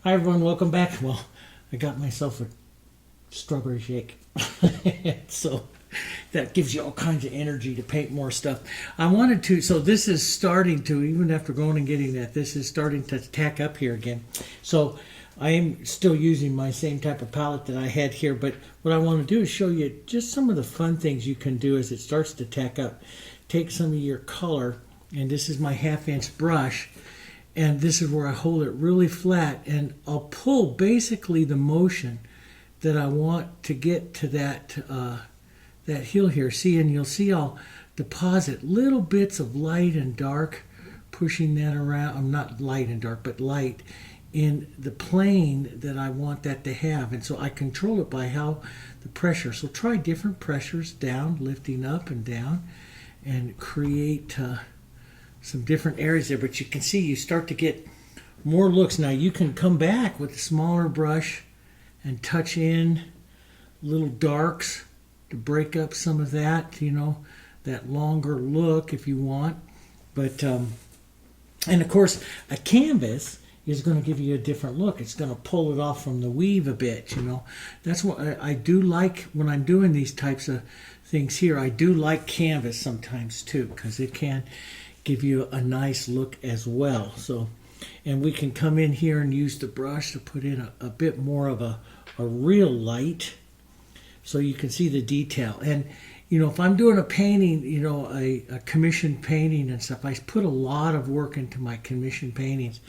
Hi everyone, welcome back. Well, I got myself a strawberry shake. So that gives you all kinds of energy to paint more stuff. I wanted to, so this is starting to, even after going and getting that, this is starting to tack up here again. So I am still using my same type of palette that I had here, but what I want to do is show you just some of the fun things you can do as it starts to tack up. Take some of your color, and this is my 1/2 inch brush, and this is where I hold it really flat, and I'll pull basically the motion that I want to get to that that hill here. See, and you'll see I'll deposit little bits of light and dark, pushing that around. I'm not light and dark, but light in the plane that I want that to have, and so I control it by how the pressure. So try different pressures, down, lifting up and down, and create some different areas there. But you can see you start to get more looks. Now you can come back with a smaller brush and touch in little darks to break up some of that, you know, that longer look if you want. But and of course a canvas is going to give you a different look. It's going to pull it off from the weave a bit, you know. That's what I do like when I'm doing these types of things here. I do like canvas sometimes too, because it can give you a nice look as well. So, and we can come in here and use the brush to put in a bit more of a real light, so you can see the detail. And you know, if I'm doing a painting, you know, a commissioned painting and stuff, I put a lot of work into my commissioned paintings,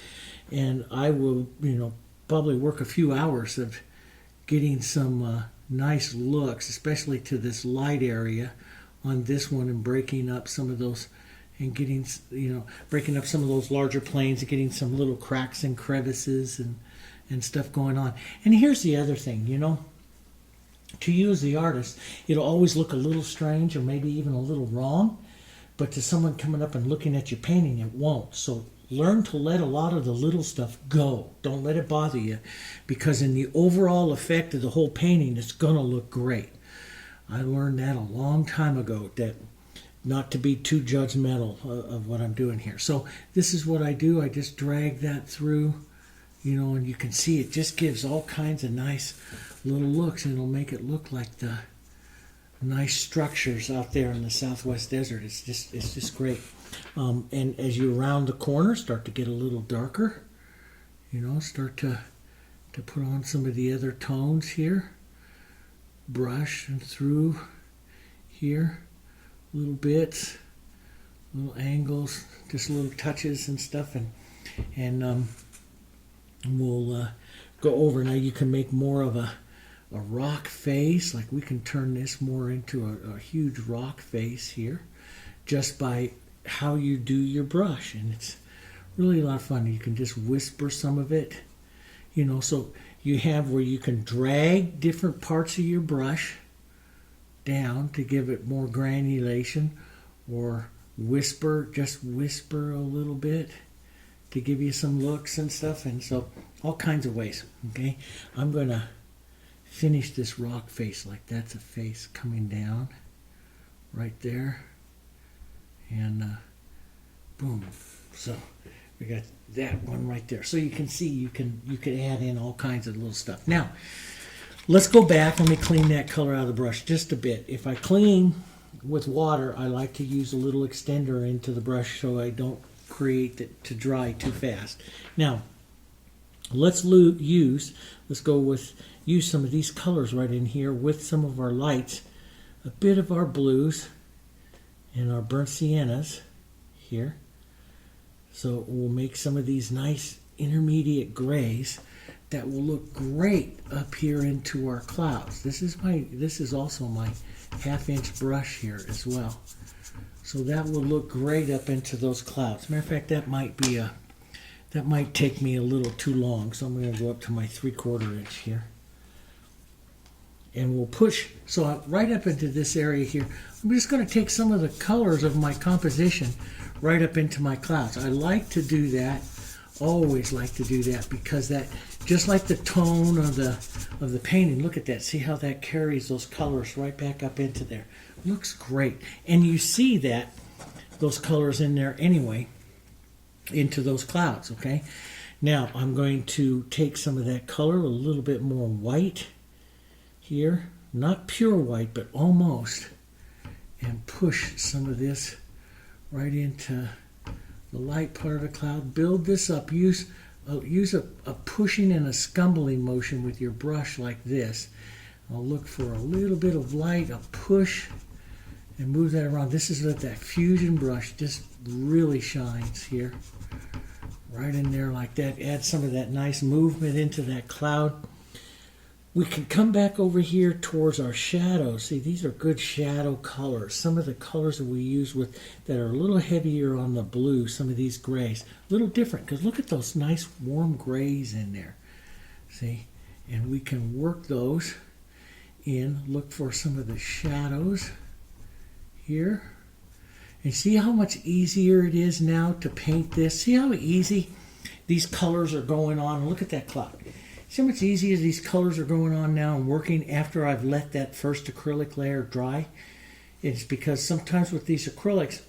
and I will, you know, probably work a few hours of getting some nice looks, especially to this light area on this one, and breaking up some of those, and getting, you know, breaking up some of those larger planes and getting some little cracks and crevices and stuff going on. And here's the other thing, you know, to you as the artist, it'll always look a little strange or maybe even a little wrong, but to someone coming up and looking at your painting, it won't. So learn to let a lot of the little stuff go. Don't let it bother you, because in the overall effect of the whole painting, it's going to look great. I learned that a long time ago, that not to be too judgmental of what I'm doing here. So this is what I do. I just drag that through, you know, and you can see it just gives all kinds of nice little looks, and it'll make it look like the nice structures out there in the Southwest desert. It's just great. And as you round the corner, start to get a little darker, you know, start to put on some of the other tones here. Brush and through here, little bits, little angles, just little touches and stuff, and we'll go over. Now you can make more of a rock face, like we can turn this more into a huge rock face here, just by how you do your brush, and it's really a lot of fun. You can just whisper some of it, you know, so you have where you can drag different parts of your brush down to give it more granulation, or whisper, just whisper a little bit to give you some looks and stuff. And so all kinds of ways. Okay, I'm gonna finish this rock face, like that's a face coming down right there, and boom. So we got that one right there. So you can see you can add in all kinds of little stuff. Now let's go back. Let me clean that color out of the brush just a bit. If I clean with water, I like to use a little extender into the brush so I don't create it to dry too fast. Now let's use some of these colors right in here with some of our lights, a bit of our blues and our burnt siennas here. So we'll make some of these nice intermediate grays that will look great up here into our clouds. This is also my 1/2 inch brush here as well. So that will look great up into those clouds. Matter of fact, that might take me a little too long, so I'm going to go up to my 3/4 inch here. And we'll push, so right up into this area here. I'm just going to take some of the colors of my composition right up into my clouds. I like to do that, always like to do that, because that, just like the tone of the painting, look at that, see how that carries those colors right back up into there. Looks great. And you see that, those colors in there anyway, into those clouds, okay? Now I'm going to take some of that color, a little bit more white here, not pure white, but almost, and push some of this right into the light part of the cloud. Build this up. Use a pushing and a scumbling motion with your brush like this. I'll look for a little bit of light, a push, and move that around. This is what that fusion brush just really shines here. Right in there like that. Add some of that nice movement into that cloud. We can come back over here towards our shadows. See, these are good shadow colors. Some of the colors that we use with that are a little heavier on the blue, some of these grays. A little different, because look at those nice warm grays in there. See? And we can work those in. Look for some of the shadows here. And see how much easier it is now to paint this? See how easy these colors are going on? Look at that cloud. See how much easier these colors are going on now and working after I've let that first acrylic layer dry? It's because sometimes with these acrylics,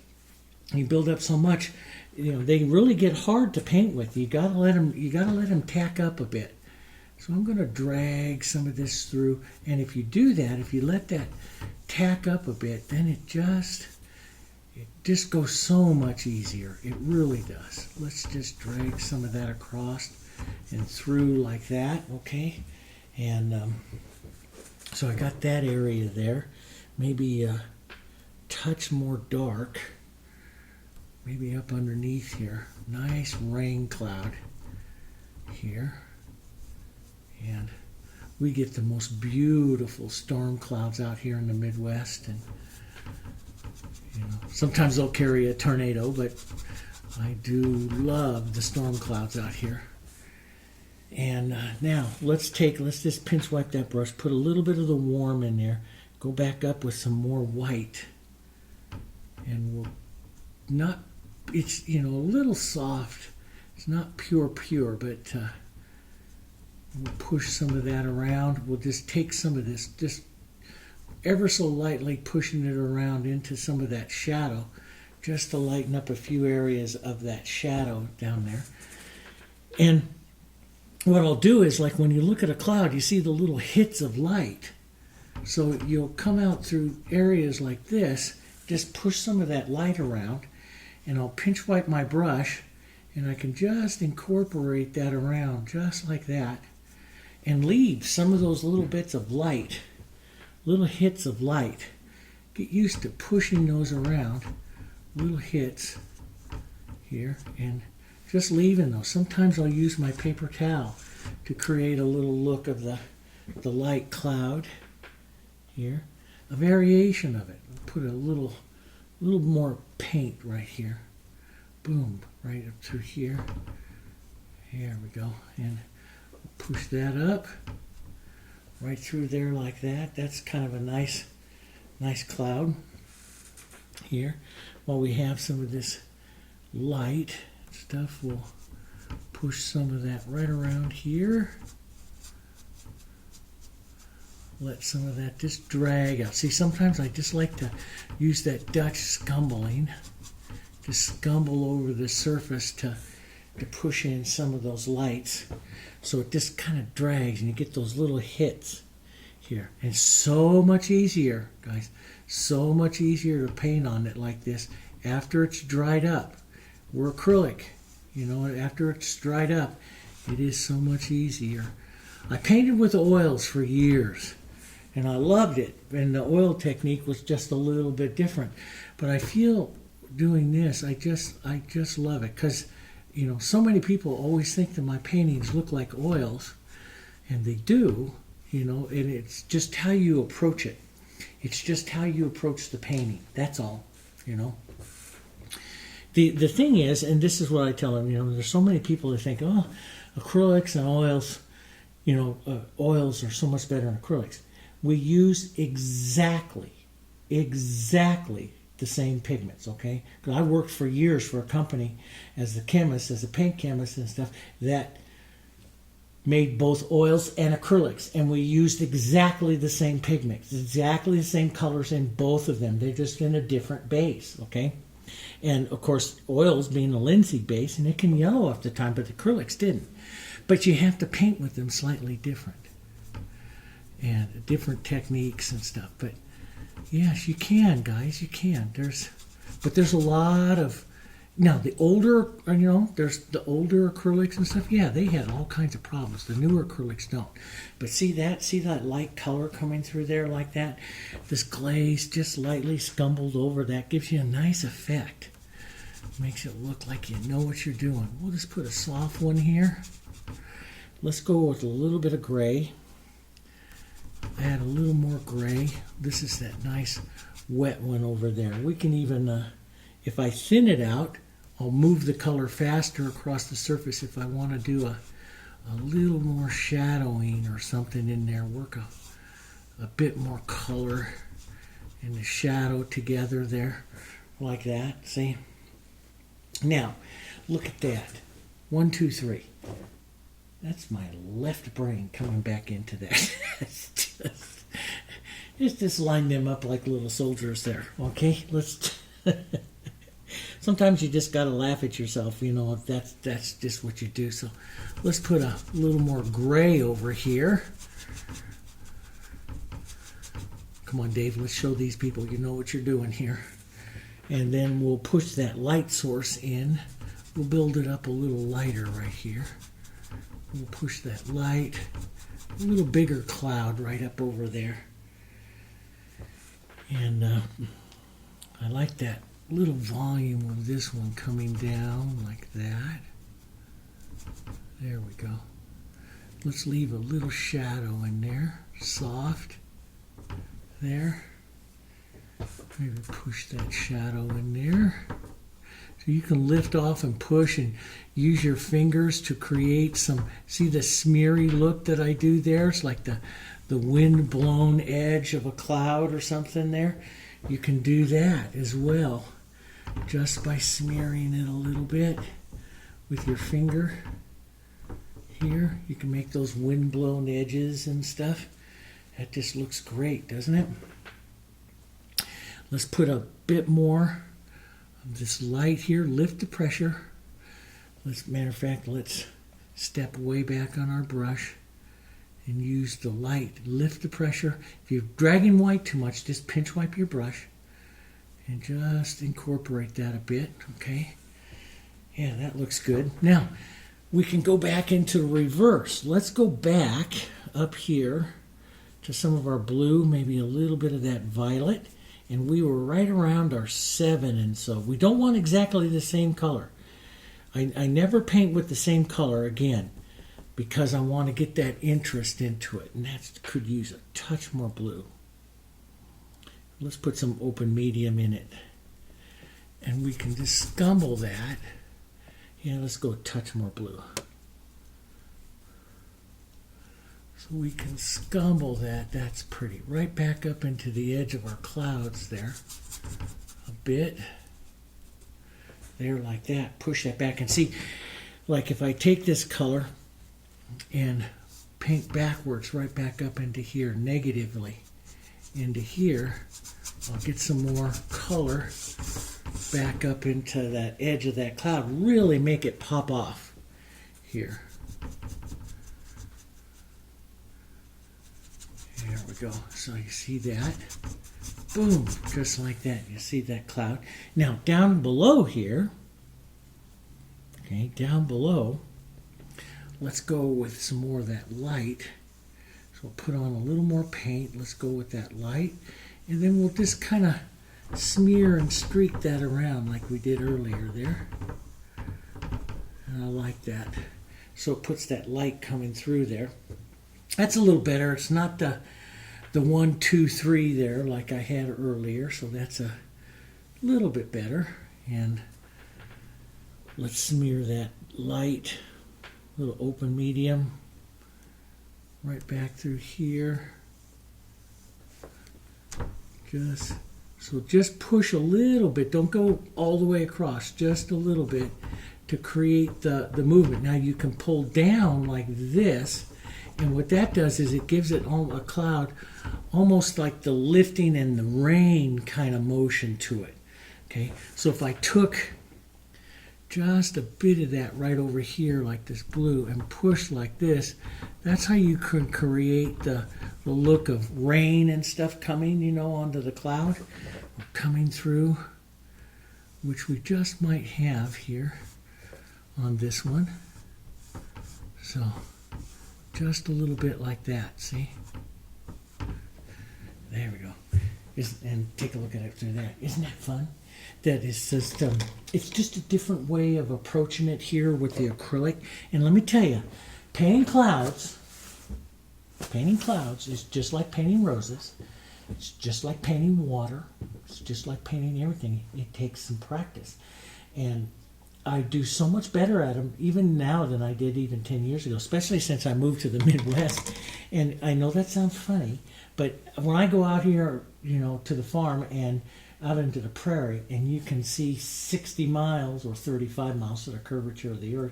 you build up so much, they really get hard to paint with. You gotta let them tack up a bit. So I'm gonna drag some of this through, and if you do that, if you let that tack up a bit, then it just goes so much easier. It really does. Let's just drag some of that across and through like that, okay? And so I got that area there. Maybe a touch more dark. Maybe up underneath here. Nice rain cloud here. And we get the most beautiful storm clouds out here in the Midwest. And sometimes they'll carry a tornado, but I do love the storm clouds out here. And now let's just pinch wipe that brush, put a little bit of the warm in there, go back up with some more white, and it's a little soft. It's not pure, but we'll push some of that around. We'll just take some of this, just ever so lightly pushing it around into some of that shadow, just to lighten up a few areas of that shadow down there. And what I'll do is, like when you look at a cloud, you see the little hits of light. So you'll come out through areas like this, just push some of that light around, and I'll pinch wipe my brush, and I can just incorporate that around just like that, and leave some of those little bits of light, little hits of light. Get used to pushing those around, little hits here, and just leaving those. Sometimes I'll use my paper towel to create a little look of the light cloud here. A variation of it. I'll put a little more paint right here. Boom, right up through here. Here we go. And push that up right through there like that. That's kind of a nice cloud here. While we have some of this light stuff, we'll push some of that right around here. Let some of that just drag out. See, sometimes I just like to use that Dutch scumbling to scumble over the surface to push in some of those lights. So it just kind of drags and you get those little hits here. And it's so much easier, guys, so much easier to paint on it like this after it's dried up. We're acrylic, after it's dried up, it is so much easier. I painted with oils for years, and I loved it. And the oil technique was just a little bit different. But I feel doing this, I just love it. Because, so many people always think that my paintings look like oils, and they do, and it's just how you approach it. It's just how you approach the painting. That's all, The thing is, and this is what I tell them, there's so many people that think, oh, acrylics and oils, oils are so much better than acrylics. We use exactly the same pigments, okay? Because I worked for years for a company as a chemist, as a paint chemist and stuff, that made both oils and acrylics, and we used exactly the same pigments, exactly the same colors in both of them. They're just in a different base, okay? And of course, oils being a linseed base, and it can yellow off the time, but the acrylics didn't. But you have to paint with them slightly different, and different techniques and stuff. But yes, you can, guys, you can. There's a lot of, now the older, there's the older acrylics and stuff. Yeah, they had all kinds of problems. The newer acrylics don't. But see that light color coming through there like that? This glaze just lightly scumbled over, that gives you a nice effect. Makes it look like you know what you're doing. We'll just put a soft one here. Let's go with a little bit of gray. Add a little more gray. This is that nice wet one over there. We can even, if I thin it out, I'll move the color faster across the surface if I want to do a little more shadowing or something in there. Work a bit more color in the shadow together there, like that. See? Now, look at that. 1, 2, 3. That's my left brain coming back into that. Let's just line them up like little soldiers there. Okay? Let's. Sometimes you just got to laugh at yourself, that's just what you do. So let's put a little more gray over here. Come on, Dave, let's show these people you know what you're doing here. And then we'll push that light source in. We'll build it up a little lighter right here. We'll push that light, a little bigger cloud right up over there. And I like that little volume of this one coming down like that. There we go. Let's leave a little shadow in there, soft. There. Maybe push that shadow in there. So you can lift off and push and use your fingers to create some, see the smeary look that I do there? It's like the wind-blown edge of a cloud or something there. You can do that as well, just by smearing it a little bit with your finger. Here, you can make those wind-blown edges and stuff. That just looks great, doesn't it? Let's put a bit more of this light here. Lift the pressure. Matter of fact, let's step way back on our brush and use the light. Lift the pressure. If you're dragging white too much, just pinch wipe your brush and just incorporate that a bit, okay? Yeah, that looks good. Now, we can go back into reverse. Let's go back up here to some of our blue, maybe a little bit of that violet, and we were right around our 7, and so we don't want exactly the same color. I never paint with the same color again because I want to get that interest into it, and that could use a touch more blue. Let's put some open medium in it, and we can just scumble that. Yeah, let's go a touch more blue. So we can scumble that. That's pretty. Right back up into the edge of our clouds there. A bit. There, like that. Push that back and see, like if I take this color and paint backwards right back up into here, negatively into here, I'll get some more color back up into that edge of that cloud. Really make it pop off here. There we go. So you see that? Boom, just like that. You see that cloud. Now down below here, okay, down below, let's go with some more of that light. So we'll put on a little more paint. Let's go with that light. And then we'll just kind of smear and streak that around like we did earlier there. And I like that. So it puts that light coming through there. That's a little better. It's not the 1, 2, 3 there like I had earlier. So that's a little bit better. And let's smear that light, little open medium, right back through here. Just push a little bit. Don't go all the way across. Just a little bit to create the movement. Now you can pull down like this, and what that does is it gives it a cloud almost like the lifting and the rain kind of motion to it. Okay, so if I took just a bit of that right over here like this blue and push like this, that's how you can create the look of rain and stuff coming, you know, onto the cloud, coming through, which we just might have here on this one. So just a little bit like that, see? There we go. And take a look at it through there. Isn't that fun? That is just, it's just a different way of approaching it here with the acrylic. And let me tell you, painting clouds is just like painting roses. It's just like painting water. It's just like painting everything. It takes some practice. And I do so much better at them even now than I did even 10 years ago, especially since I moved to the Midwest. And I know that sounds funny, but when I go out here, you know, to the farm and out into the prairie, and you can see 60 miles or 35 miles to the curvature of the earth,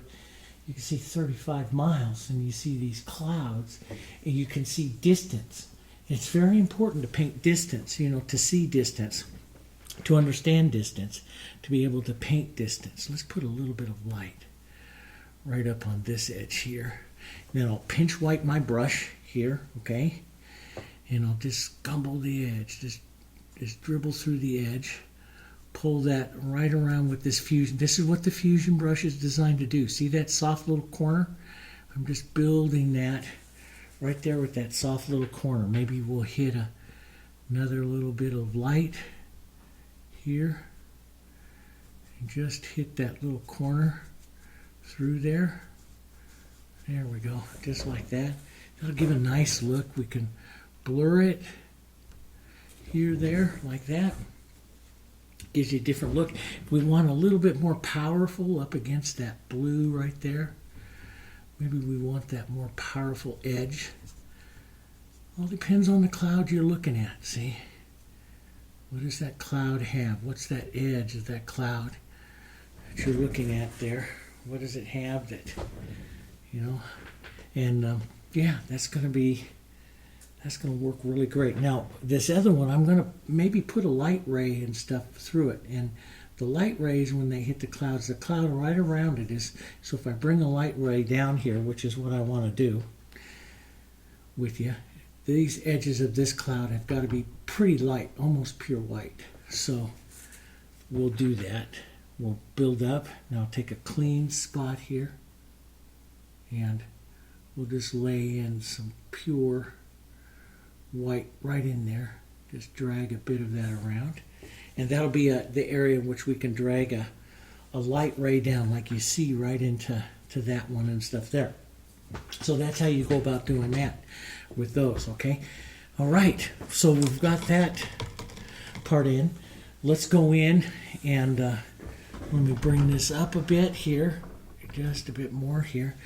you can see 35 miles, and you see these clouds, and you can see distance. It's very important to paint distance, you know, to see distance, to understand distance, to be able to paint distance. Let's put a little bit of light right up on this edge here. Then I'll pinch wipe my brush here, okay? And I'll just gumble the edge, just dribble through the edge, pull that right around with this fusion. This is what the fusion brush is designed to do. See that soft little corner? I'm just building that right there with that soft little corner. Maybe we'll hit another little bit of light here and just hit that little corner through there. There we go, just like that. That'll give a nice look. We can blur it here, there, like that. Gives you a different look. If we want a little bit more powerful up against that blue right there, maybe we want that more powerful edge. All depends on the cloud you're looking at, see? What does that cloud have? What's that edge of that cloud that you're looking at there? What does it have that, you know? And yeah, that's going to work really great. Now, this other one, I'm going to maybe put a light ray and stuff through it. And the light rays, when they hit the clouds, the cloud right around it is, so if I bring a light ray down here, which is what I want to do with you, these edges of this cloud have got to be pretty light, almost pure white. So we'll do that. We'll build up. Now take a clean spot here, and we'll just lay in some pure white right in there. Just drag a bit of that around, and that'll be the area in which we can drag a light ray down, like you see right into that one and stuff there. So that's how you go about doing that with those, okay? All right, so we've got that part in. Let's go in and let me bring this up a bit here, just a bit more here,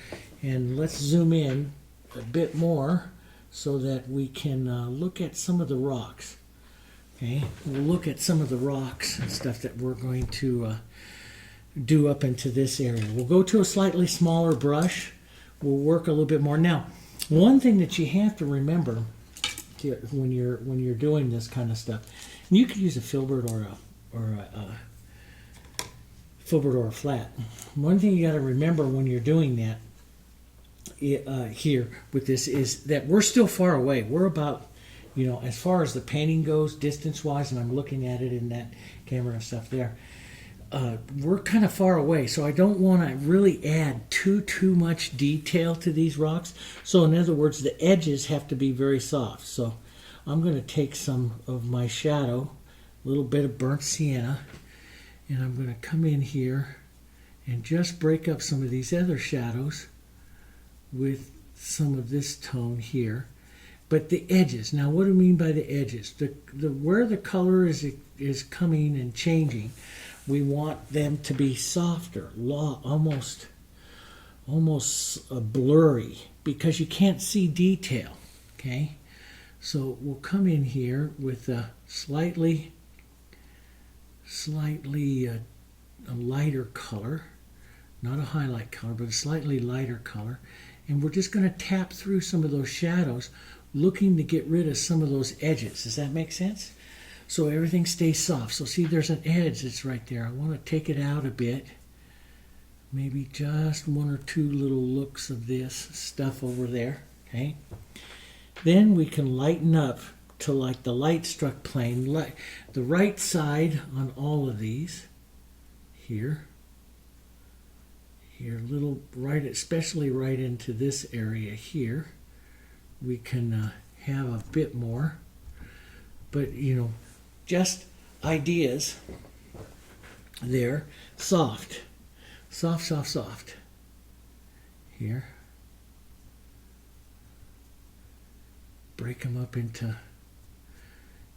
and let's zoom in a bit more so that we can look at some of the rocks. Okay, we'll look at some of the rocks and stuff that we're going to do up into this area. We'll go to a slightly smaller brush. We'll work a little bit more. Now, one thing that you have to remember when you're doing this kind of stuff, and you could use a filbert or a filbert or a flat. One thing you got to remember when you're doing that here with this is that we're still far away. We're about, you know, as far as the painting goes, distance-wise, and I'm looking at it in that camera and stuff there, we're kind of far away, so I don't want to really add too much detail to these rocks. So in other words, the edges have to be very soft. So I'm going to take some of my shadow, a little bit of burnt sienna, and I'm going to come in here and just break up some of these other shadows with some of this tone here. But the edges, now what do I mean by the edges? Where the color is coming and changing, we want them to be softer, almost blurry, because you can't see detail, okay? So we'll come in here with a slightly a lighter color, not a highlight color, but a slightly lighter color, and we're just going to tap through some of those shadows, looking to get rid of some of those edges. Does that make sense? so everything stays soft. So see, there's an edge that's right there. I want to take it out a bit. Maybe just one or two little looks of this stuff over there. Okay. Then we can lighten up to like the light struck plane, the right side on all of these. Here, little right, especially right into this area here. We can have a bit more, but just ideas there. Soft. Here. Break them up into.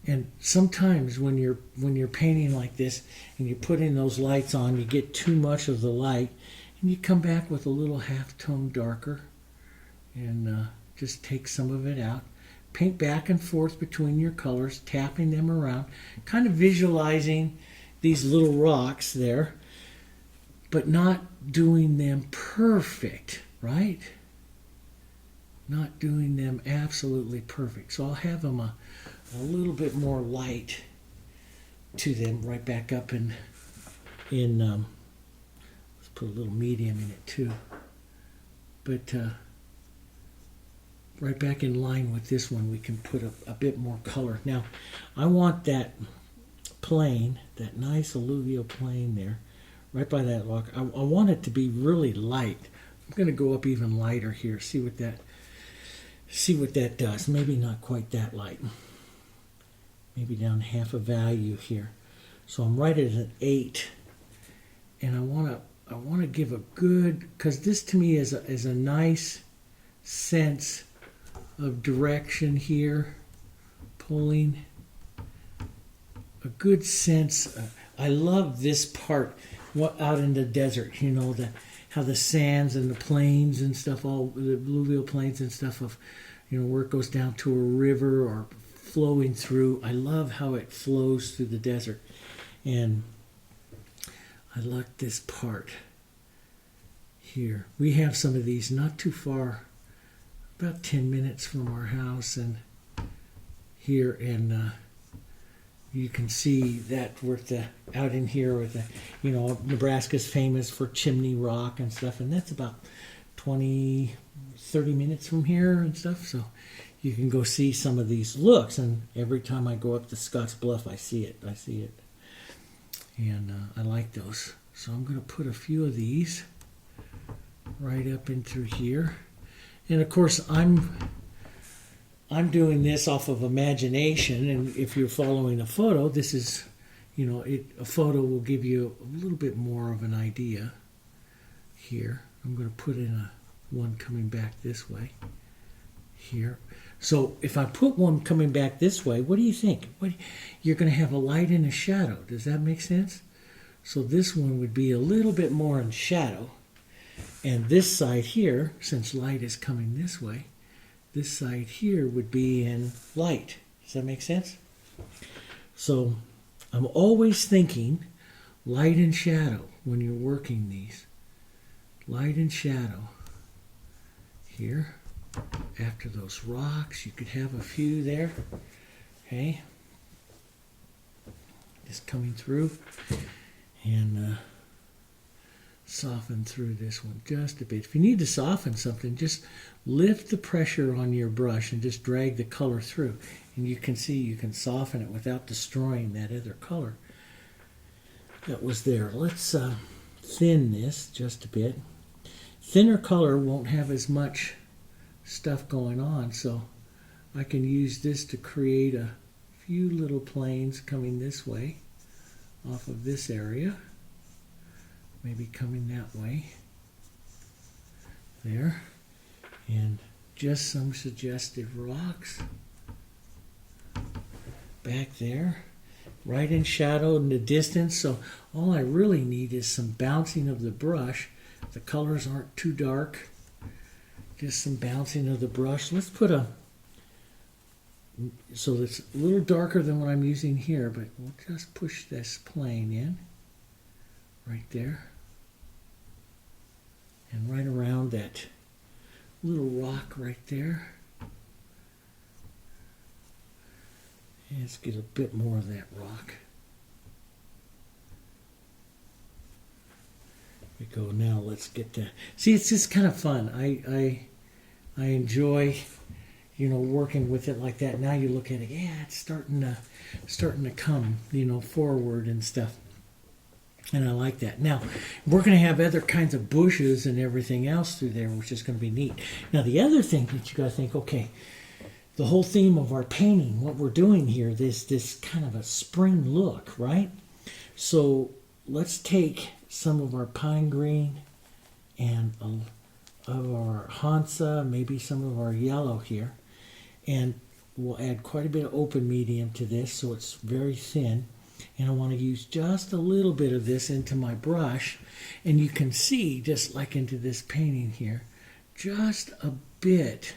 And sometimes when you're painting like this and you're putting those lights on, you get too much of the light, and you come back with a little half tone darker, and just take some of it out. Paint back and forth between your colors, tapping them around, kind of visualizing these little rocks there, but not doing them perfect, right? Not doing them absolutely perfect. So I'll have them a little bit more light to them, right back up in let's put a little medium in it too, but right back in line with this one, we can put a bit more color. Now I want that plane, that nice alluvial plane there, right by that rock. I want it to be really light. I'm going to go up even lighter here, see what that does. Maybe not quite that light. Maybe down half a value here. So I'm right at an 8, and I want to give a good, because this to me is a nice sense of direction here, pulling a good sense. I love this part out in the desert. How the sands and the plains and stuff, all the alluvial plains and stuff of, where it goes down to a river or flowing through. I love how it flows through the desert. And I like this part here. We have some of these not too far, about 10 minutes from our house, and here, and you can see that out in here with Nebraska's famous for chimney rock and stuff, and that's about 20, 30 minutes from here and stuff. So you can go see some of these looks, and every time I go up to Scotts Bluff, I see it, and I like those. So I'm going to put a few of these right up in through here, and of course I'm doing this off of imagination, and if you're following a photo, this is, a photo will give you a little bit more of an idea here. I'm going to put in one coming back this way here. So if I put one coming back this way, what do you think? You're going to have a light and a shadow. Does that make sense? So this one would be a little bit more in shadow, and this side here, since light is coming this way, this side here would be in light. Does that make sense? So I'm always thinking light and shadow when you're working these. Light and shadow. Here, after those rocks, you could have a few there. Okay. Just coming through, and soften through this one just a bit. If you need to soften something, just lift the pressure on your brush and just drag the color through, and you can see you can soften it without destroying that other color that was there. Let's thin this just a bit. Thinner color won't have as much stuff going on, so I can use this to create a few little planes coming this way off of this area. Maybe coming that way, there, and just some suggestive rocks back there, right in shadow in the distance. So all I really need is some bouncing of the brush. The colors aren't too dark, just some bouncing of the brush. Let's put so it's a little darker than what I'm using here, but we'll just push this plane in right there, and right around that little rock right there, Let's get a bit more of that rock. We go now. Let's get that. See, it's just kind of fun. I enjoy, working with it like that. Now you look at it, yeah, it's starting to come, forward and stuff. And I like that. Now, we're going to have other kinds of bushes and everything else through there, which is going to be neat. Now, the other thing that you got to think, okay, the whole theme of our painting, what we're doing here, this kind of a spring look, right? So let's take some of our pine green and of our Hansa, maybe some of our yellow here, and we'll add quite a bit of open medium to this so it's very thin. And I want to use just a little bit of this into my brush, and you can see, just like into this painting here, just a bit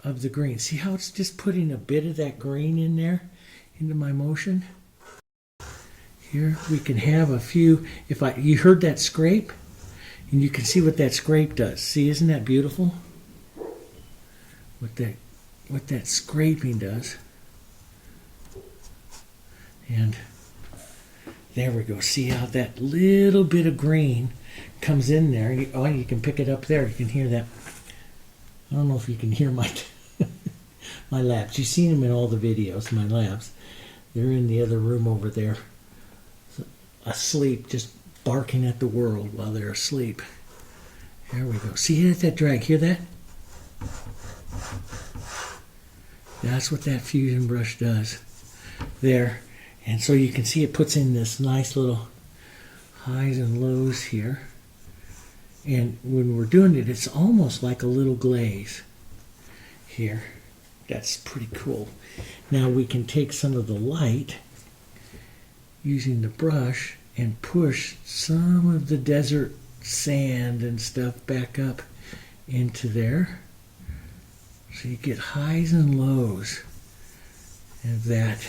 of the green. See how it's just putting a bit of that green in there into my motion? Here we can have a few, you heard that scrape? And you can see what that scrape does. See, isn't that beautiful? What that scraping does. And there we go. See how that little bit of green comes in there. You can pick it up there. You can hear that. I don't know if you can hear my my labs. You've seen them in all the videos, my labs. They're in the other room over there, asleep, just barking at the world while they're asleep. There we go. See that drag? Hear that? That's what that fusion brush does. There. And so you can see it puts in this nice little highs and lows here. And when we're doing it, it's almost like a little glaze here. That's pretty cool. Now we can take some of the light using the brush and push some of the desert sand and stuff back up into there. So you get highs and lows of that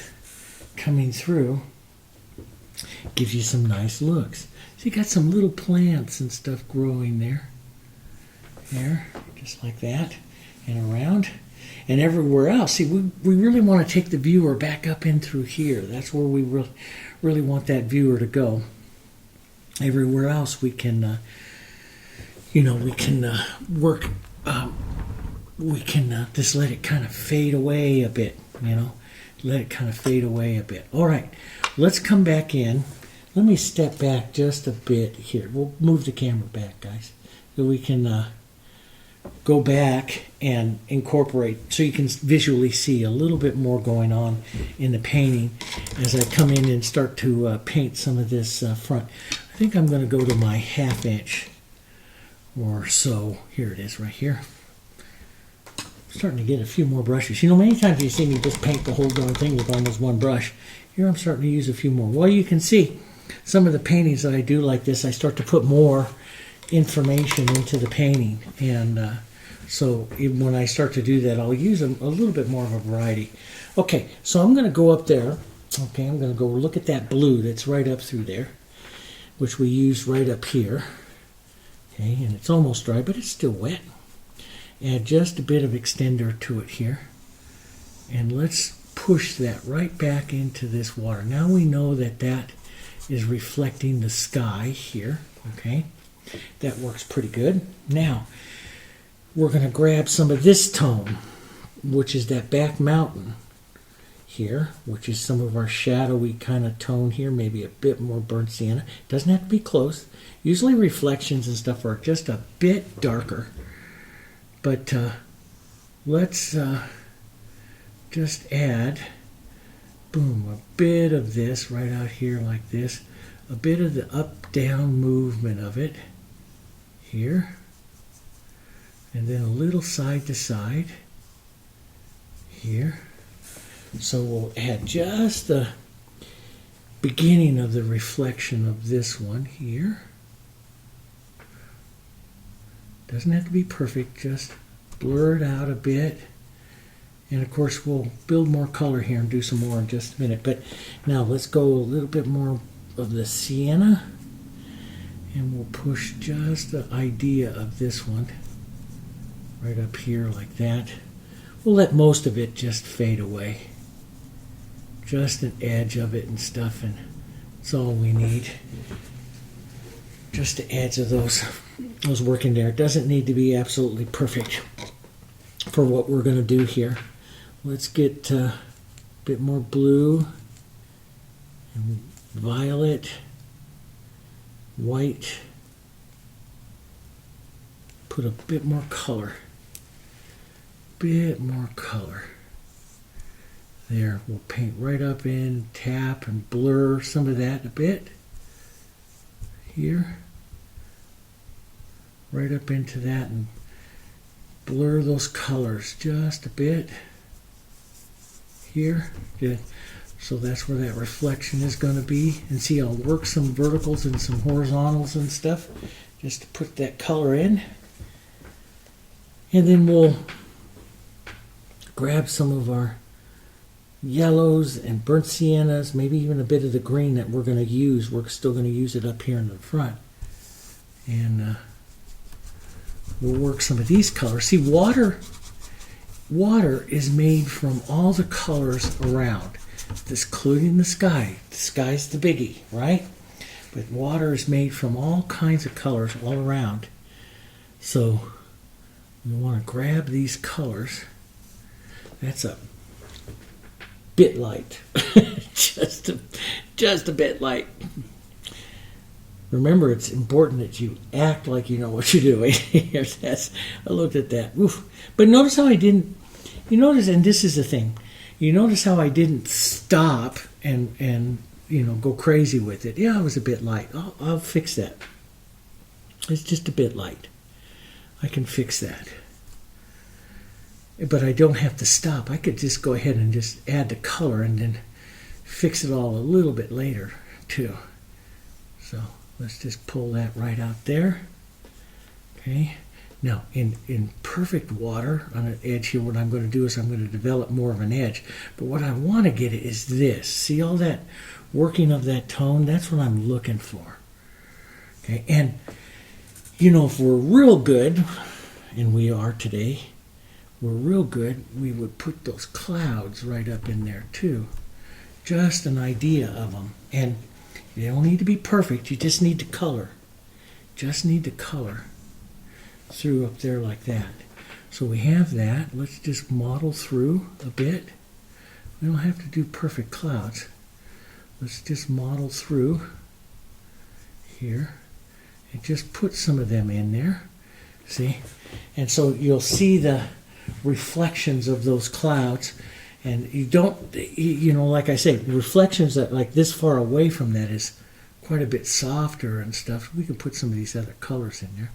coming through. Gives you some nice looks. So you got some little plants and stuff growing there. There, just like that. And around. And everywhere else. See, we really want to take the viewer back up in through here. That's where we really want that viewer to go. Everywhere else we can, we can work, we can just let it kind of fade away a bit, Let it kind of fade away a bit. All right, let's come back in. Let me step back just a bit here. We'll move the camera back, guys, so we can go back and incorporate, so you can visually see a little bit more going on in the painting as I come in and start to paint some of this front. I think I'm going to go to my 1/2 inch or so. Here it is right here. Starting to get a few more brushes. Many times you see me just paint the whole darn thing with almost one brush. Here I'm starting to use a few more. Well, you can see some of the paintings that I do like this, I start to put more information into the painting. And so even when I start to do that, I'll use a little bit more of a variety. Okay, so I'm going to go up there. Okay, I'm going to go look at that blue that's right up through there, which we used right up here. Okay, and it's almost dry, but it's still wet. Add just a bit of extender to it here. And let's push that right back into this water. Now we know that that is reflecting the sky here. Okay, that works pretty good. Now, we're going to grab some of this tone, which is that back mountain here, which is some of our shadowy kind of tone here, maybe a bit more burnt sienna. Doesn't have to be close. Usually reflections and stuff are just a bit darker. But let's just add, boom, a bit of this right out here like this. A bit of the up-down movement of it here. And then a little side to side here. So we'll add just the beginning of the reflection of this one here. Doesn't have to be perfect, just blur it out a bit. And of course we'll build more color here and do some more in just a minute. But now let's go a little bit more of the sienna. And we'll push just the idea of this one right up here like that. We'll let most of it just fade away. just an edge of it and stuff, and that's all we need. Just the edge of those working there. It doesn't need to be absolutely perfect for what we're going to do here. Let's get a bit more blue and violet, white. Put a bit more color. Bit more color. There, we'll paint right up in, tap and blur some of that a bit. Here. Right up into that and blur those colors just a bit. Here. Good. So that's where that reflection is going to be. And see, I'll work some verticals and some horizontals and stuff just to put that color in. And then we'll grab some of our yellows and burnt siennas, maybe even a bit of the green that we're going to use. We're still going to use it up here in the front. And we'll work some of these colors. See, water is made from all the colors around, including the sky. The sky's the biggie, right? But water is made from all kinds of colors all around. So we want to grab these colors. That's a bit light. just a bit light. Remember, it's important that you act like you know what you're doing. I looked at that. Oof. But notice how I didn't, you notice, and this is the thing, you notice how I didn't stop and go crazy with it. Yeah, it was a bit light. I'll fix that. It's just a bit light. I can fix that. But I don't have to stop. I could just go ahead and just add the color and then fix it all a little bit later too. So let's just pull that right out there. Okay. Now in perfect water on an edge here, what I'm going to do is I'm going to develop more of an edge. But what I want to get is this. See all that working of that tone? That's what I'm looking for. Okay. And if we're real good, and we are today, we're real good, we would put those clouds right up in there too. Just an idea of them. And you don't need to be perfect, you just need to color. Just need to color through up there like that. So we have that. Let's just model through a bit. We don't have to do perfect clouds. Let's just model through here and just put some of them in there. See? And so you'll see the reflections of those clouds, and you don't, like I say, reflections that like this far away from that is quite a bit softer and stuff. We can put some of these other colors in there.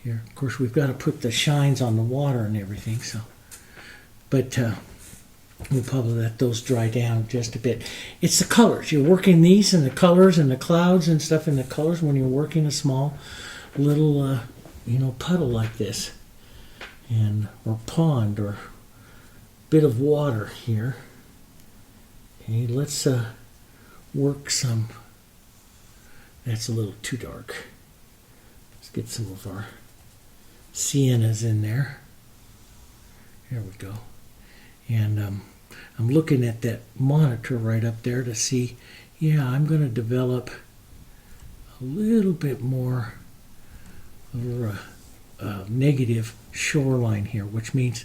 Here, of course, we've got to put the shines on the water and everything. So, but we'll probably let those dry down just a bit. It's the colors. You're working these and the colors and the clouds and stuff in the colors when you're working a small little, puddle like this. Or pond or bit of water here. Okay, let's work some. That's a little too dark. Let's get some of our siennas in there. There we go. And I'm looking at that monitor right up there to see, I'm going to develop a little bit more of a negative shoreline here, which means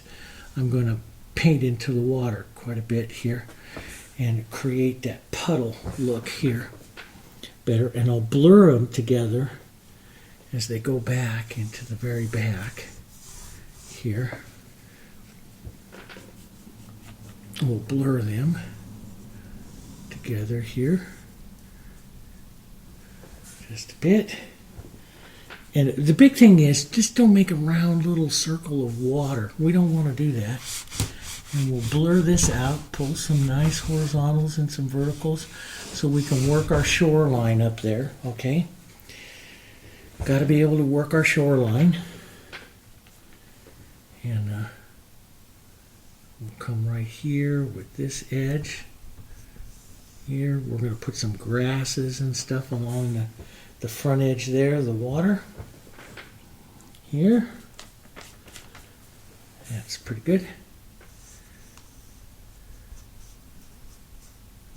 I'm going to paint into the water quite a bit here and create that puddle look here better, and I'll blur them together as they go back into the very back here. We'll blur them together here just a bit. And the big thing is, just don't make a round little circle of water. We don't want to do that. And we'll blur this out, pull some nice horizontals and some verticals so we can work our shoreline up there, okay? Got to be able to work our shoreline. And we'll come right here with this edge. Here, we're going to put some grasses and stuff along the front edge there of the water. Here. That's pretty good.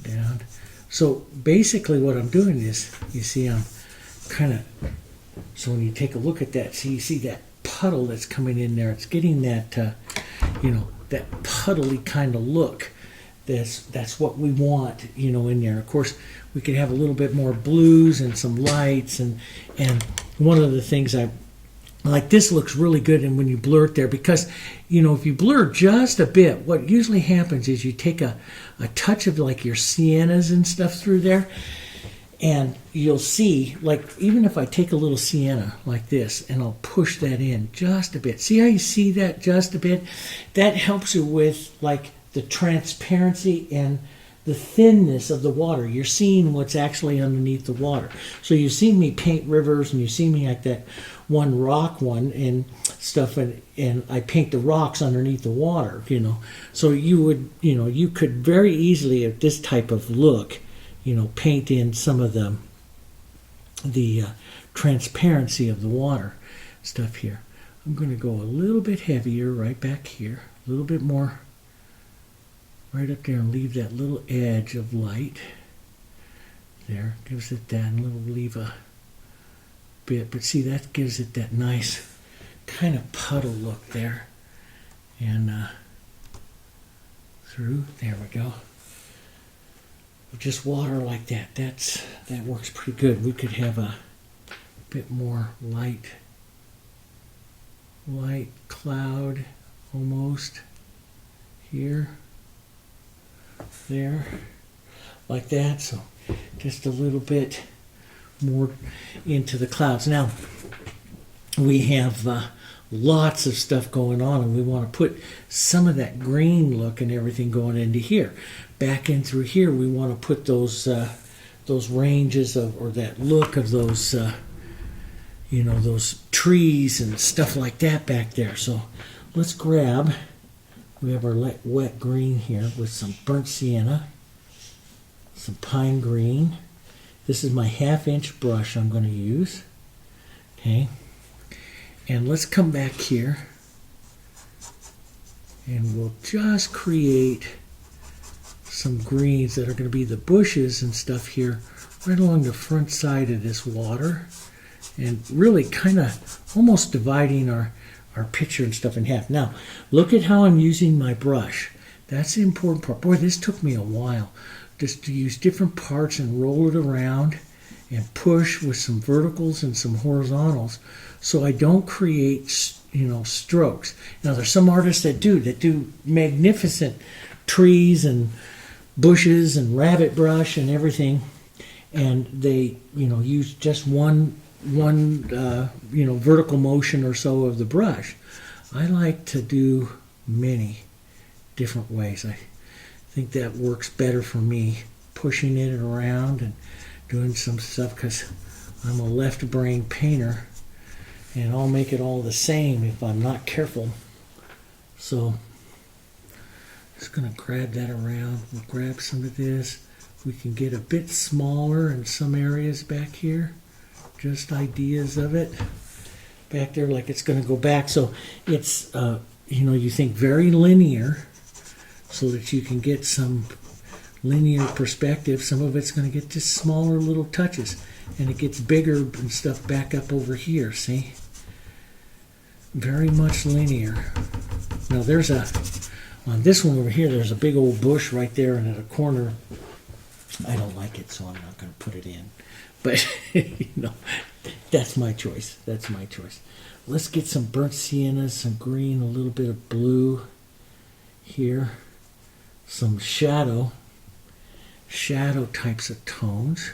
down. So basically what I'm doing is, you see I'm kind of, so when you take a look at that, see, you see that puddle that's coming in there. It's getting that, that puddly kind of look. That's what we want, in there. Of course, we could have a little bit more blues and some lights, and one of the things I like, this looks really good, and when you blur it there, because if you blur just a bit, what usually happens is you take a touch of like your siennas and stuff through there, and you'll see, like, even if I take a little sienna like this and I'll push that in just a bit, see how you see that just a bit? That helps you with like the transparency and the thinness of the water. You're seeing what's actually underneath the water. So you've seen me paint rivers, and you've seen me like that one rock one and stuff, and I paint the rocks underneath the water, So you would, you could very easily, at this type of look, paint in some of the transparency of the water stuff here. I'm going to go a little bit heavier right back here, a little bit more right up there, and leave that little edge of light there. Gives it that little, leave a bit, but see, that gives it that nice kind of puddle look there, and through there we go. Just water like that, that works pretty good. We could have a bit more light cloud almost here, there, like that. So just a little bit more into the clouds. Now we have lots of stuff going on, and we want to put some of that green look and everything going into here. Back in through here, we want to put those ranges of, or that look of those those trees and stuff like that back there. So let's grab, we have our wet green here with some burnt sienna, some pine green. This is my 1/2 inch brush I'm going to use. Okay, and let's come back here, and we'll just create some greens that are going to be the bushes and stuff here right along the front side of this water, and really kind of almost dividing our picture and stuff in half. Now look at how I'm using my brush. That's the important part. Boy, this took me a while just to use different parts and roll it around and push with some verticals and some horizontals, so I don't create strokes. Now there's some artists that do magnificent trees and bushes and rabbit brush and everything, and they use just one vertical motion or so of the brush. I like to do many different ways. I think that works better for me, pushing it around and doing some stuff, because I'm a left brain painter and I'll make it all the same if I'm not careful. So just going to grab that around. We'll grab some of this. We can get a bit smaller in some areas back here. Just ideas of it. Back there, like it's going to go back. So it's, you think very linear, so that you can get some linear perspective. Some of it's going to get just smaller little touches, and it gets bigger and stuff back up over here. See? Very much linear. Now there's on this one over here, there's a big old bush right there, and at a corner, I don't like it, so I'm not going to put it in. But, that's my choice. That's my choice. Let's get some burnt sienna, some green, a little bit of blue here. Some shadow types of tones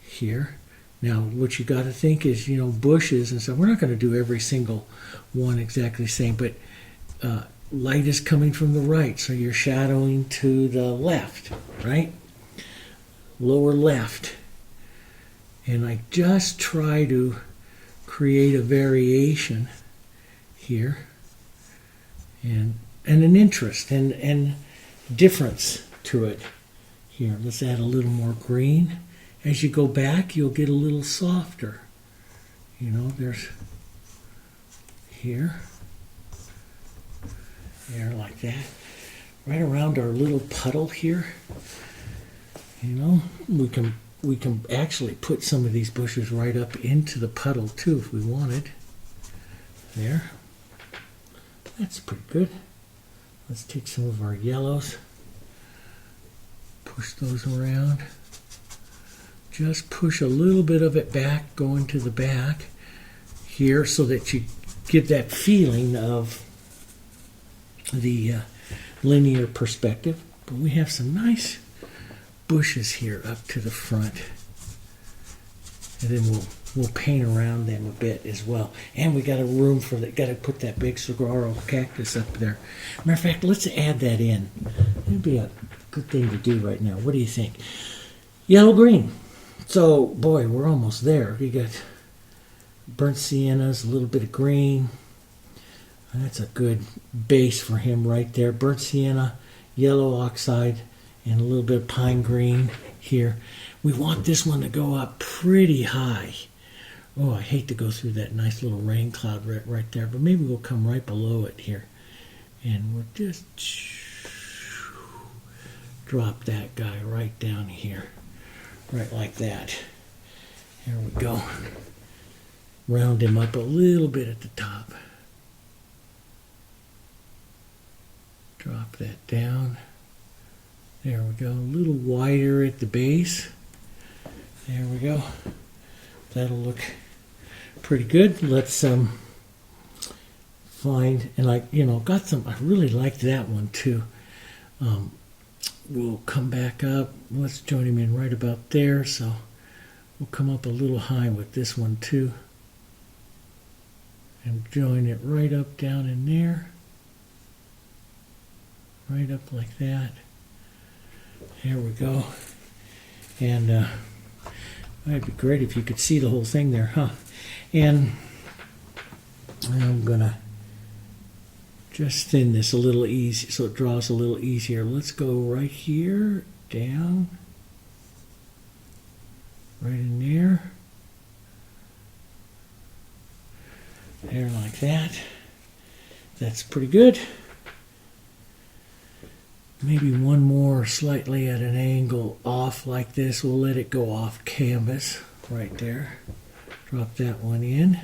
here. Now, what you got to think is, bushes and stuff. We're not going to do every single one exactly the same, but light is coming from the right, so you're shadowing to the left, right? Lower left. And I just try to create a variation here, and an interest and difference to it. Here, let's add a little more green. As you go back, you'll get a little softer. There's here, there, like that. Right around our little puddle here, You know, we can actually put some of these bushes right up into the puddle too if we wanted. There. That's pretty good. Let's take some of our yellows, push those around. Just push a little bit of it back, going to the back here so that you get that feeling of the linear perspective. But we have some nice bushes here up to the front. And then we'll paint around them a bit as well. And we got a room for that. Got to put that big saguaro cactus up there. Matter of fact, let's add that in. That'd be a good thing to do right now. What do you think? Yellow green. So boy, we're almost there. We got burnt siennas, a little bit of green. That's a good base for him right there. Burnt sienna, yellow oxide, and a little bit of pine green here. We want this one to go up pretty high. Oh, I hate to go through that nice little rain cloud right there, but maybe we'll come right below it here. And we'll just drop that guy right down here. Right like that. There we go. Round him up a little bit at the top. Drop that down. There we go. A little wider at the base. There we go. That'll look pretty good. Let's find, and I got some. I really liked that one too. We'll come back up. Let's join him in right about there. So we'll come up a little high with this one too. And join it right up down in there. Right up like that. There we go. And it'd be great if you could see the whole thing there, huh? And I'm gonna just thin this a little easy so it draws a little easier. Let's go right here, down, right in there. There like that. That's pretty good. Maybe one more slightly at an angle off like this. We'll let it go off canvas right there. Drop that one in.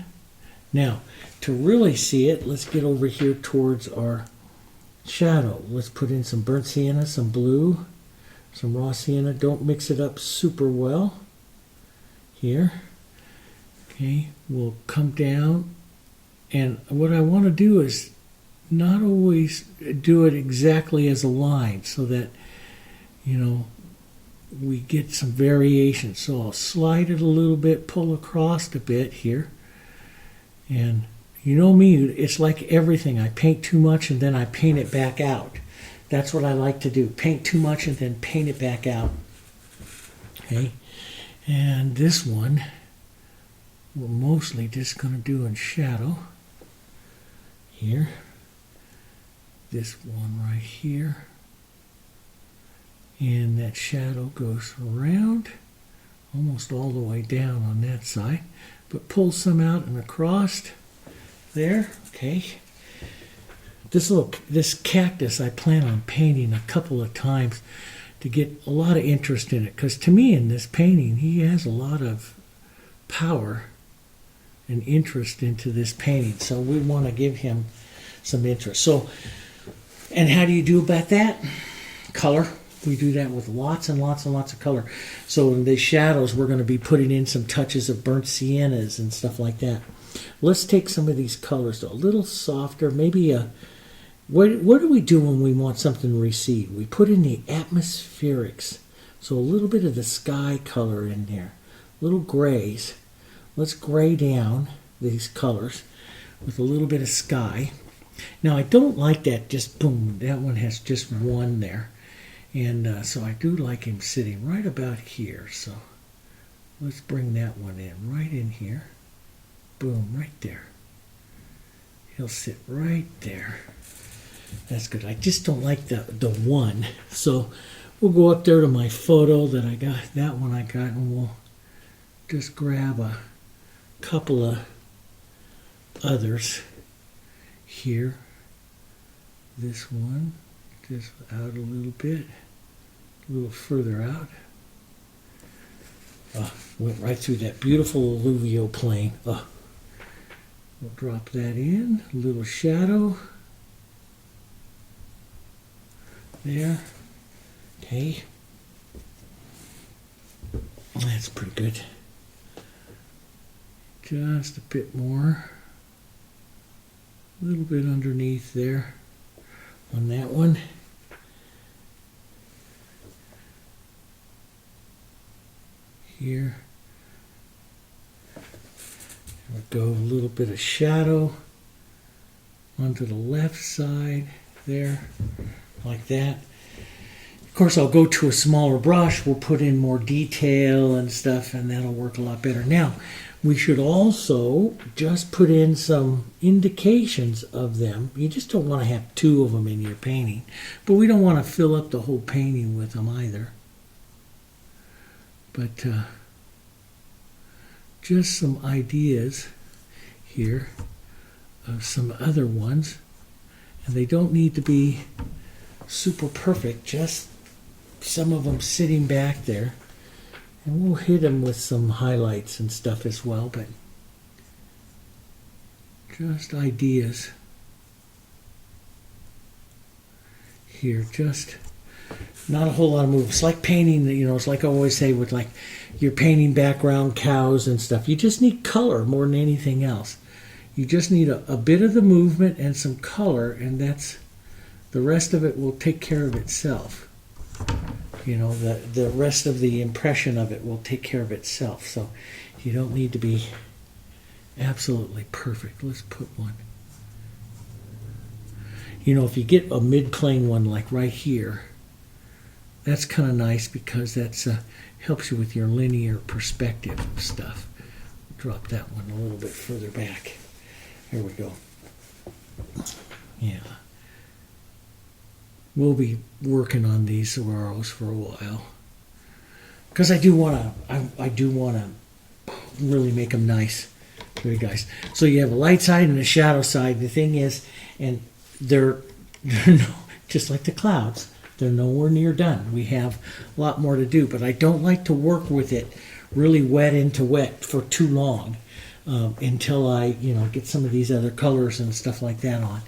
Now, to really see it, let's get over here towards our shadow. Let's put in some burnt sienna, some blue, some raw sienna. Don't mix it up super well. Here. Okay, we'll come down. And what I want to do is not always do it exactly as a line so that, we get some variation. So I'll slide it a little bit, pull across a bit here. And you know me, it's like everything. I paint too much and then I paint it back out. That's what I like to do. Paint too much and then paint it back out. Okay. And this one, we're mostly just going to do in shadow. Here. This one right here. And that shadow goes around almost all the way down on that side. But pull some out and across there. Okay. This cactus I plan on painting a couple of times to get a lot of interest in it. Because to me in this painting, he has a lot of power and interest into this painting. So we want to give him some interest. So, and how do you do about that? Color. We do that with lots and lots and lots of color. So in the shadows, we're going to be putting in some touches of burnt siennas and stuff like that. Let's take some of these colors, though. A little softer, maybe what do we do when we want something to recede? We put in the atmospherics. So a little bit of the sky color in there. Little grays. Let's gray down these colors with a little bit of sky. Now, I don't like that just boom. That one has just one there. And so I do like him sitting right about here. So let's bring that one in, right in here. Boom, right there. He'll sit right there. That's good. I just don't like the one. So we'll go up there to my photo that I got, that one I got, and we'll just grab a couple of others here. This one, just out a little bit, a little further out. Went right through that beautiful alluvial plain. We'll drop that in. A little shadow. There. Okay. That's pretty good. Just a bit more. A little bit underneath there on that one. Here. There we go. A little bit of shadow onto the left side there, like that. Of course, I'll go to a smaller brush. We'll put in more detail and stuff, and that'll work a lot better. Now, we should also just put in some indications of them. You just don't want to have two of them in your painting, but we don't want to fill up the whole painting with them either. But just some ideas here of some other ones, and they don't need to be super perfect, just some of them sitting back there, and we'll hit them with some highlights and stuff as well, but just ideas here. Just not a whole lot of movement. It's like painting, it's like I always say with like you're painting background cows and stuff. You just need color more than anything else. You just need a bit of the movement and some color, and that's the rest of it will take care of itself. The rest of the impression of it will take care of itself. So you don't need to be absolutely perfect. Let's put one. If you get a mid-plane one like right here, that's kind of nice because that's helps you with your linear perspective stuff. Drop that one a little bit further back. There we go. Yeah. We'll be working on these saguaros for a while because I do want to really make them nice for you guys. So you have a light side and a shadow side. The thing is, and they're just like the clouds, they're nowhere near done. We have a lot more to do, but I don't like to work with it really wet into wet for too long until I get some of these other colors and stuff like that on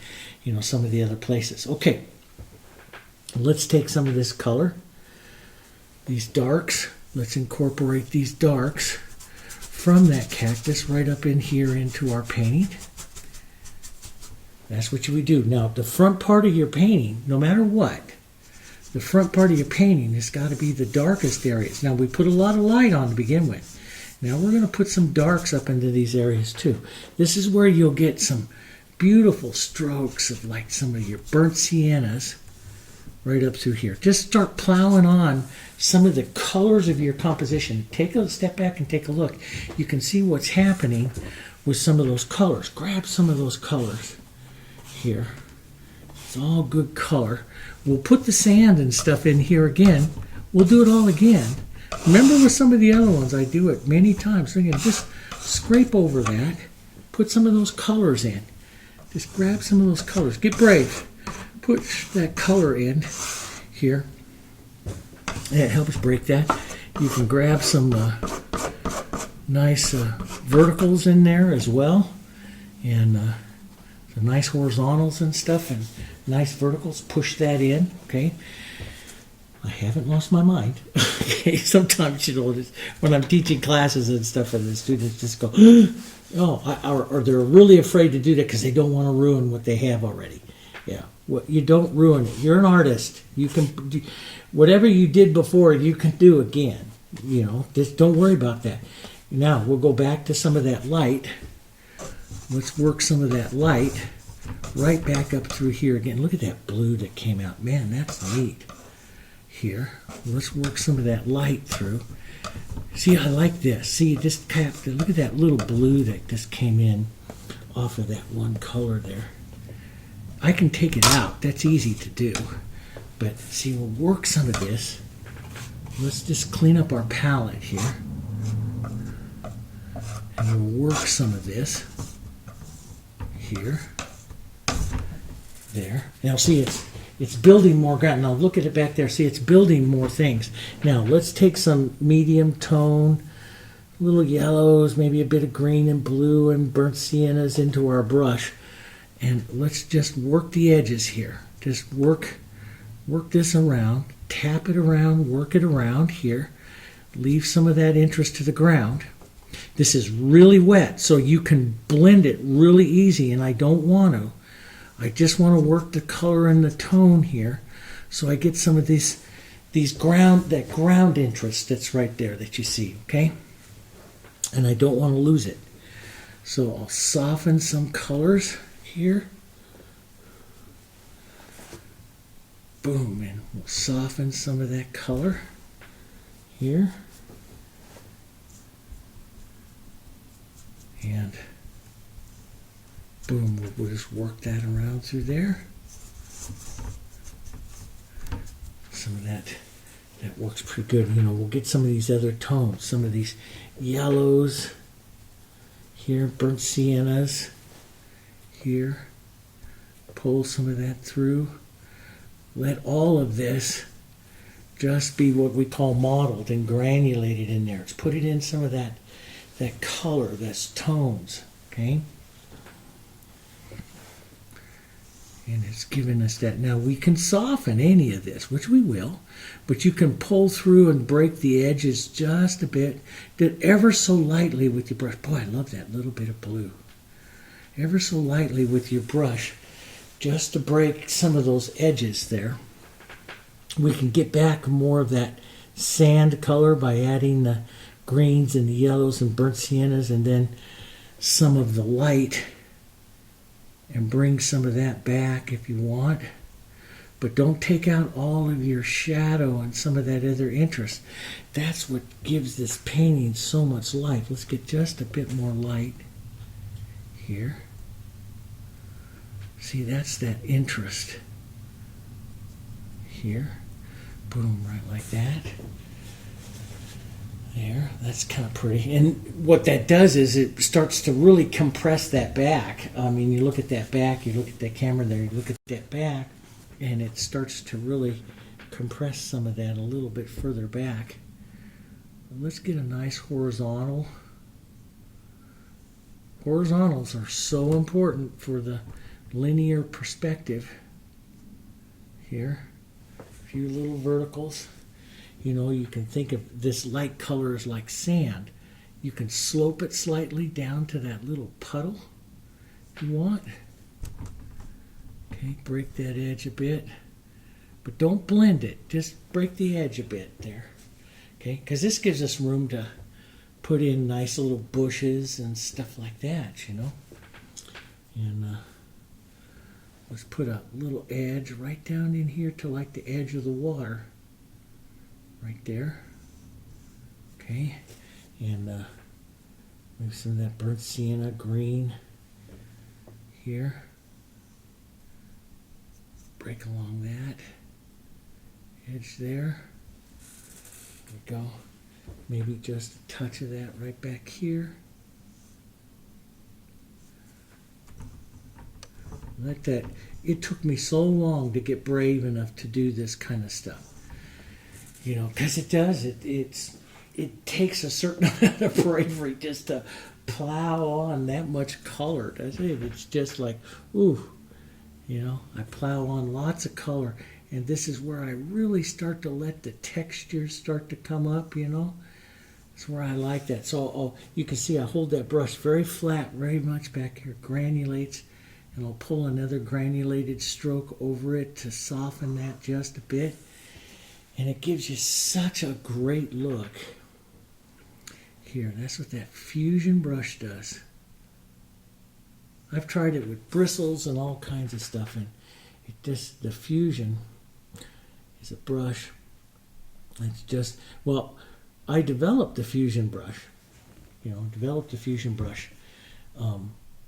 some of the other places. Okay. Let's take some of this color, these darks. Let's incorporate these darks from that cactus right up in here into our painting. That's what you would do. Now, the front part of your painting, no matter what, the front part of your painting has got to be the darkest areas. Now, we put a lot of light on to begin with. Now, we're going to put some darks up into these areas too. This is where you'll get some beautiful strokes of like some of your burnt siennas right up through here. Just start plowing on some of the colors of your composition. Take a step back and take a look. You can see what's happening with some of those colors. Grab some of those colors here. It's all good color. We'll put the sand and stuff in here again. We'll do it all again. Remember with some of the other ones, I do it many times. So again, just scrape over that. Put some of those colors in. Just grab some of those colors. Get brave. Put that color in here. That helps break that. You can grab some nice verticals in there as well, and some nice horizontals and stuff, and nice verticals. Push that in. Okay. I haven't lost my mind. Okay. Sometimes when I'm teaching classes and stuff, and the students just go, or they're really afraid to do that because they don't want to ruin what they have already. Yeah. Well, you don't ruin it. You're an artist. You can do whatever you did before. You can do again. Just don't worry about that. Now we'll go back to some of that light. Let's work some of that light right back up through here again. Look at that blue that came out. Man, that's neat. Here, let's work some of that light through. See, I like this. See, look at that little blue that just came in off of that one color there. I can take it out. That's easy to do. But see, we'll work some of this. Let's just clean up our palette here. And we'll work some of this here. There. Now see, it's building more ground. Now look at it back there. See, it's building more things. Now let's take some medium tone little yellows, maybe a bit of green and blue and burnt siennas into our brush. And let's just work the edges here. Just work this around, tap it around, work it around here. Leave some of that interest to the ground. This is really wet, so you can blend it really easy, and I don't want to. I just want to work the color and the tone here, so I get some of that ground interest that's right there that you see, okay? And I don't want to lose it. So I'll soften some colors here. Boom, and we'll soften some of that color here. And boom, we'll just work that around through there. Some of that works pretty good. You know, we'll get some of these other tones, some of these yellows here, burnt siennas here. Pull some of that through. Let all of this just be what we call mottled and granulated in there. Let's put it in some of that color, that's tones, okay? And it's giving us that. Now we can soften any of this, which we will, but you can pull through and break the edges just a bit, ever so lightly with your brush. Boy, I love that little bit of blue. Ever so lightly with your brush, just to break some of those edges there. We can get back more of that sand color by adding the greens and the yellows and burnt siennas, and then some of the light, and bring some of that back if you want. But don't take out all of your shadow and some of that other interest. That's what gives this painting so much life. Let's get just a bit more light here. See, that's that interest here. Boom, right like that. There, that's kind of pretty. And what that does is it starts to really compress that back. I mean, you look at that back, you look at that camera there, you look at that back, and it starts to really compress some of that a little bit further back. Let's get a nice horizontal. Horizontals are so important for the linear perspective here. A few little verticals. You know, you can think of this light color as like sand. You can slope it slightly down to that little puddle if you want. Okay, break that edge a bit. But don't blend it. Just break the edge a bit there. Okay, because this gives us room to put in nice little bushes and stuff like that, you know. And let's put a little edge right down in here to like the edge of the water. Right there. Okay. And maybe some of that burnt sienna green here. Break along that edge there. There we go. Maybe just a touch of that right back here. Like that. It took me so long to get brave enough to do this kind of stuff. You know, because it does. It takes a certain amount of bravery just to plow on that much color, doesn't it? It's just like, ooh, you know, I plow on lots of color, and this is where I really start to let the textures start to come up, you know. That's where I like that. So you can see I hold that brush very flat, very much back here, granulates, and I'll pull another granulated stroke over it to soften that just a bit. And it gives you such a great look. Here, that's what that fusion brush does. I've tried it with bristles and all kinds of stuff, and it just, the fusion is a brush. It's just, well, I developed the fusion brush,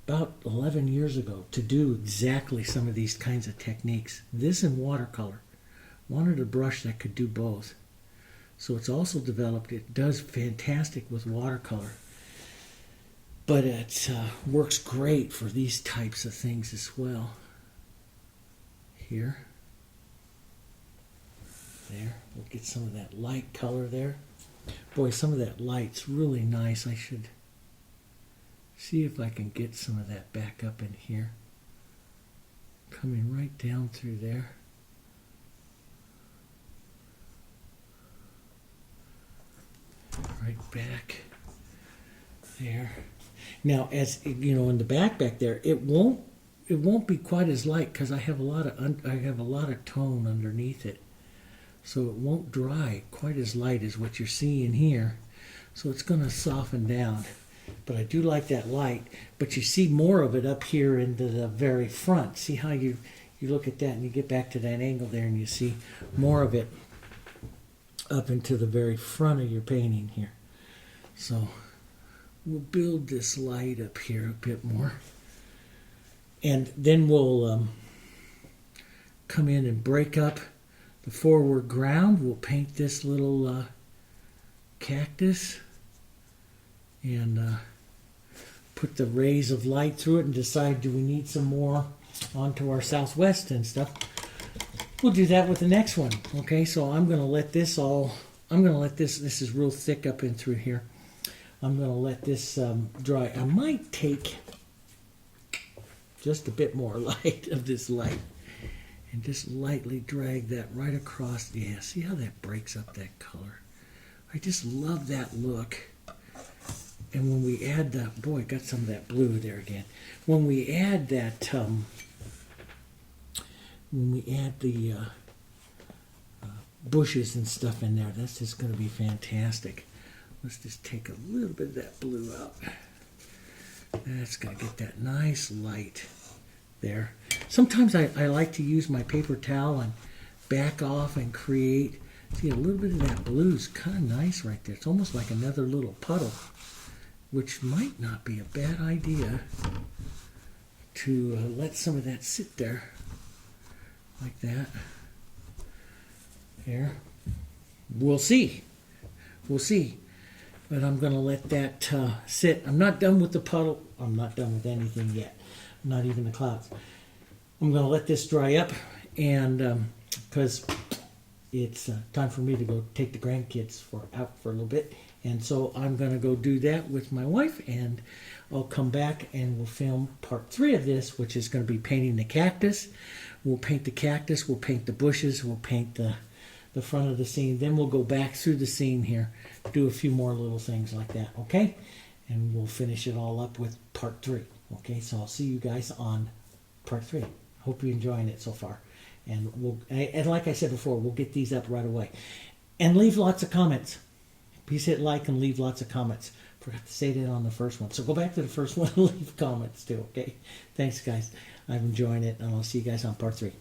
about 11 years ago to do exactly some of these kinds of techniques. This and watercolor. Wanted a brush that could do both. So it's also developed, it does fantastic with watercolor. But it works great for these types of things as well. Here. There. We'll get some of that light color there. Boy, some of that light's really nice. I should see if I can get some of that back up in here. Coming right down through there. Right back there. Now, as you know, in the back there, it won't be quite as light because I have a lot of tone underneath it, so it won't dry quite as light as what you're seeing here. So it's going to soften down. But I do like that light. But you see more of it up here into the very front. See how you look at that and you get back to that angle there and you see more of it up into the very front of your painting here. So we'll build this light up here a bit more. And then we'll come in and break up the forward ground. We'll paint this little cactus and put the rays of light through it and decide, do we need some more onto our southwest and stuff. We'll do that with the next one. Okay, so I'm going to let this this is real thick up in through here. I'm going to let this dry. I might take just a bit more light of this light and just lightly drag that right across. Yeah, see how that breaks up that color? I just love that look. And when we add the, boy, got some of that blue there again. When we add that, when we add the bushes and stuff in there, that's just going to be fantastic. Let's just take a little bit of that blue out. That's going to get that nice light there. Sometimes I like to use my paper towel and back off and create. See, a little bit of that blue is kind of nice right there. It's almost like another little puddle, which might not be a bad idea to let some of that sit there like that. There. We'll see. We'll see. But I'm going to let that sit. I'm not done with the puddle. I'm not done with anything yet. Not even the clouds. I'm going to let this dry up, and because it's time for me to go take the grandkids out for a little bit. And so I'm going to go do that with my wife, and I'll come back and we'll film part 3 of this, which is going to be painting the cactus. We'll paint the cactus, we'll paint the bushes, we'll paint the front of the scene. Then we'll go back through the scene here, do a few more little things like that, okay? And we'll finish it all up with part 3, okay? So I'll see you guys on part 3. Hope you're enjoying it so far. And and like I said before, we'll get these up right away. And leave lots of comments. Please hit like and leave lots of comments. Forgot to say that on the first one. So go back to the first one and leave comments too, okay? Thanks, guys. I'm enjoying it, and I'll see you guys on part 3.